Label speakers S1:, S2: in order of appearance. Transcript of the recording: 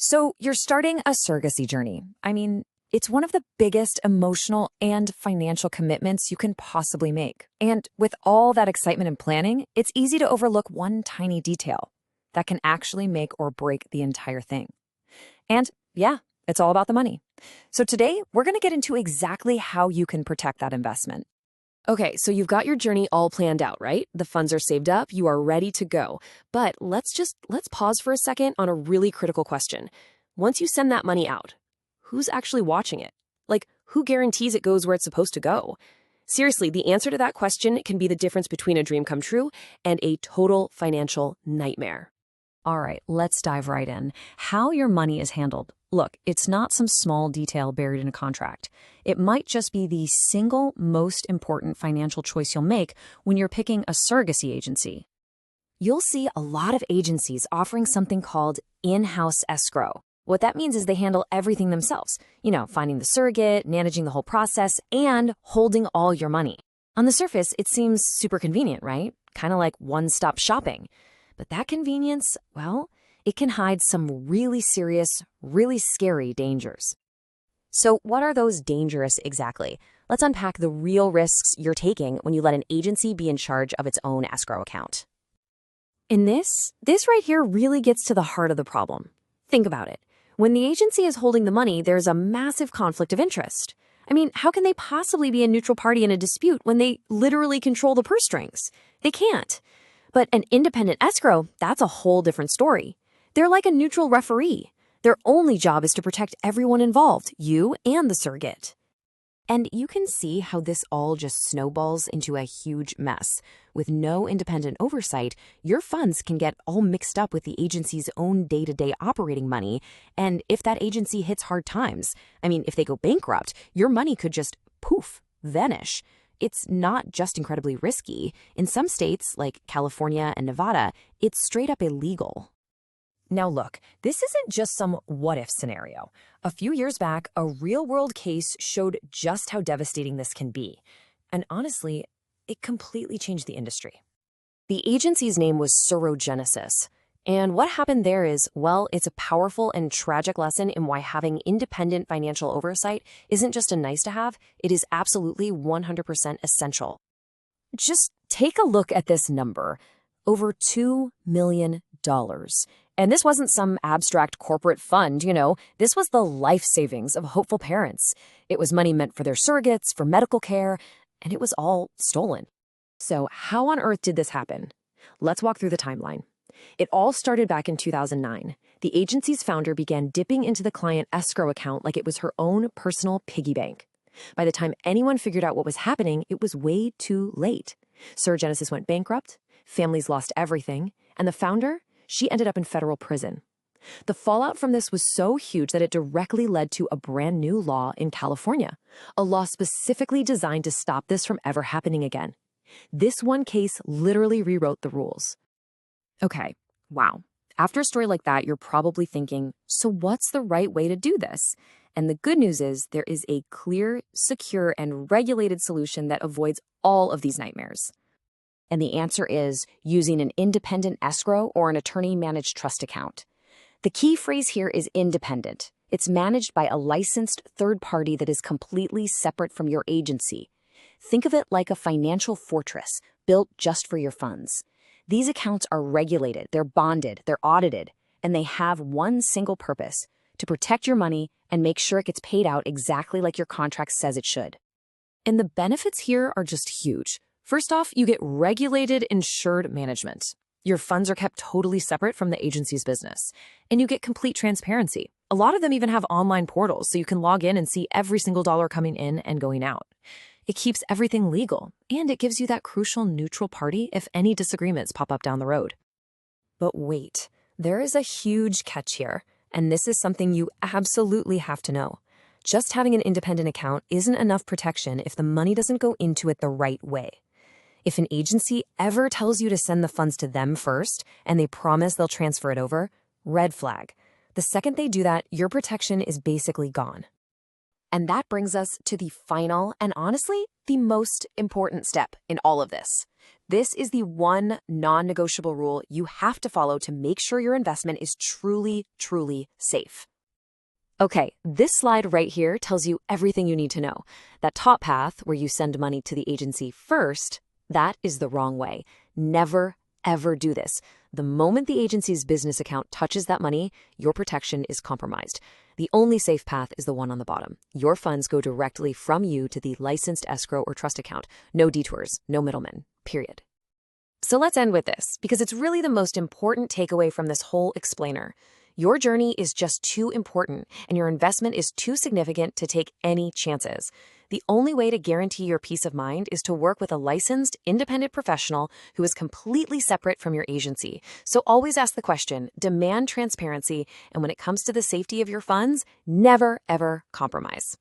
S1: So you're starting a surrogacy journey. It's one of the biggest emotional and financial commitments you can possibly make. And with all that excitement and planning, it's easy to overlook one tiny detail that can actually make or break the entire thing. And yeah, it's all about the money. So today, we're going to get into exactly how you can protect that investment.
S2: Okay, so you've got your journey all planned out, right? The funds are saved up, you are ready to go. But let's pause for a second on a really critical question. Once you send that money out, who's actually watching it? Like, who guarantees it goes where it's supposed to go? Seriously, the answer to that question can be the difference between a dream come true and a total financial nightmare.
S1: All right, let's dive right in. How your money is handled. Look, it's not some small detail buried in a contract. It might just be the single most important financial choice you'll make when you're picking a surrogacy agency. You'll see a lot of agencies offering something called in-house escrow. What that means is they handle everything themselves. Finding the surrogate, managing the whole process, and holding all your money. On the surface, it seems super convenient, right? Kind of like one-stop shopping. But that convenience, well, it can hide some really serious, really scary dangers. So what are those dangerous exactly? Let's unpack the real risks you're taking when you let an agency be in charge of its own escrow account. In this right here really gets to the heart of the problem. Think about it. When the agency is holding the money, there's a massive conflict of interest. How can they possibly be a neutral party in a dispute when they literally control the purse strings? They can't. But an independent escrow, that's a whole different story. They're like a neutral referee. Their only job is to protect everyone involved, you and the surrogate. And you can see how this all just snowballs into a huge mess. With no independent oversight, your funds can get all mixed up with the agency's own day-to-day operating money. And if that agency hits hard times, if they go bankrupt, your money could just poof, vanish. It's not just incredibly risky. In some states, like California and Nevada, it's straight up illegal. Now look, this isn't just some what-if scenario. A few years back, a real-world case showed just how devastating this can be. And honestly, it completely changed the industry. The agency's name was SurroGenesis. And what happened there is, well, it's a powerful and tragic lesson in why having independent financial oversight isn't just a nice-to-have, it is absolutely 100% essential. Just take a look at this number. Over $2 million. And this wasn't some abstract corporate fund, This was the life savings of hopeful parents. It was money meant for their surrogates, for medical care, and it was all stolen. So how on earth did this happen? Let's walk through the timeline. It all started back in 2009. The agency's founder began dipping into the client escrow account like it was her own personal piggy bank. By the time anyone figured out what was happening, it was way too late. SurroGenesis went bankrupt, families lost everything, and the founder, she ended up in federal prison. The fallout from this was so huge that it directly led to a brand new law in California, a law specifically designed to stop this from ever happening again. This one case literally rewrote the rules. Okay, wow. After a story like that, you're probably thinking, so what's the right way to do this? And the good news is there is a clear, secure, and regulated solution that avoids all of these nightmares. And the answer is using an independent escrow or an attorney-managed trust account. The key phrase here is independent. It's managed by a licensed third party that is completely separate from your agency. Think of it like a financial fortress built just for your funds. These accounts are regulated, they're bonded, they're audited, and they have one single purpose: to protect your money and make sure it gets paid out exactly like your contract says it should. And the benefits here are just huge. First off, you get regulated, insured management. Your funds are kept totally separate from the agency's business. And you get complete transparency. A lot of them even have online portals, so you can log in and see every single dollar coming in and going out. It keeps everything legal, and it gives you that crucial neutral party if any disagreements pop up down the road. But wait, there is a huge catch here, and this is something you absolutely have to know. Just having an independent account isn't enough protection if the money doesn't go into it the right way. If an agency ever tells you to send the funds to them first, and they promise they'll transfer it over, red flag. The second they do that, your protection is basically gone.
S2: And that brings us to the final and honestly, the most important step in all of this. This is the one non-negotiable rule you have to follow to make sure your investment is truly, truly safe. Okay, this slide right here tells you everything you need to know. That top path, where you send money to the agency first, that is the wrong way. Never, ever do this. The moment the agency's business account touches that money, your protection is compromised. The only safe path is the one on the bottom. Your funds go directly from you to the licensed escrow or trust account. No detours, no middlemen, period. So let's end with this, because it's really the most important takeaway from this whole explainer. Your journey is just too important, and your investment is too significant to take any chances. The only way to guarantee your peace of mind is to work with a licensed, independent professional who is completely separate from your agency. So always ask the question, demand transparency, and when it comes to the safety of your funds, never, ever compromise.